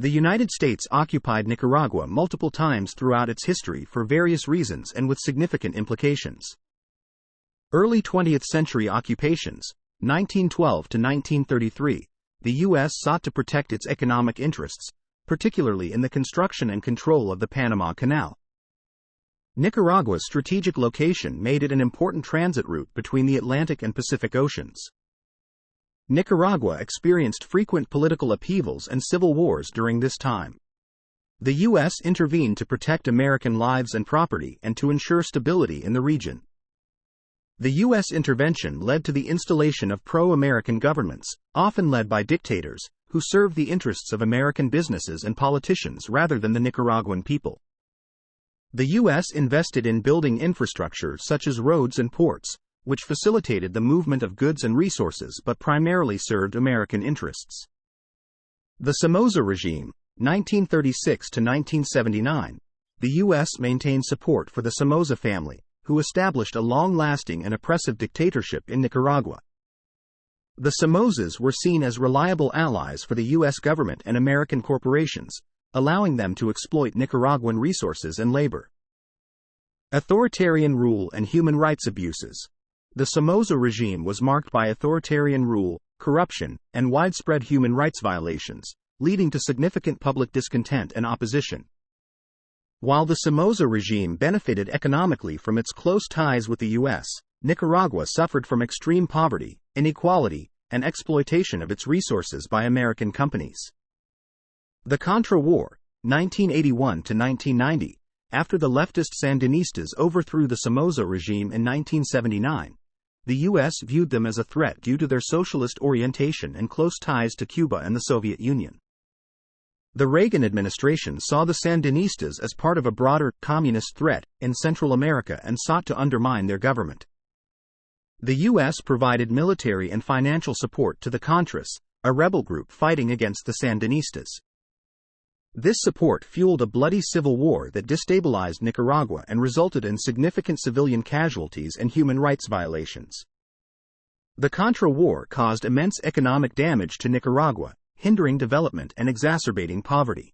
The United States occupied Nicaragua multiple times throughout its history for various reasons and with significant implications. Early 20th century occupations, 1912 to 1933, the U.S. sought to protect its economic interests, particularly in the construction and control of the Panama Canal. Nicaragua's strategic location made it an important transit route between the Atlantic and Pacific Oceans. Nicaragua experienced frequent political upheavals and civil wars during this time. The U.S. intervened to protect American lives and property and to ensure stability in the region. The U.S. intervention led to the installation of pro-American governments, often led by dictators, who served the interests of American businesses and politicians rather than the Nicaraguan people. The U.S. invested in building infrastructure such as roads and ports, which facilitated the movement of goods and resources but primarily served American interests. The Somoza regime, 1936 to 1979, the U.S. maintained support for the Somoza family, who established a long-lasting and oppressive dictatorship in Nicaragua. The Somozas were seen as reliable allies for the U.S. government and American corporations, allowing them to exploit Nicaraguan resources and labor. Authoritarian rule and human rights abuses. The Somoza regime was marked by authoritarian rule, corruption, and widespread human rights violations, leading to significant public discontent and opposition. While the Somoza regime benefited economically from its close ties with the U.S., Nicaragua suffered from extreme poverty, inequality, and exploitation of its resources by American companies. The Contra War, 1981 to 1990, after the leftist Sandinistas overthrew the Somoza regime in 1979, the U.S. viewed them as a threat due to their socialist orientation and close ties to Cuba and the Soviet Union. The Reagan administration saw the Sandinistas as part of a broader, communist threat in Central America and sought to undermine their government. The U.S. provided military and financial support to the Contras, a rebel group fighting against the Sandinistas. This support fueled a bloody civil war that destabilized Nicaragua and resulted in significant civilian casualties and human rights violations. The Contra War caused immense economic damage to Nicaragua, hindering development and exacerbating poverty.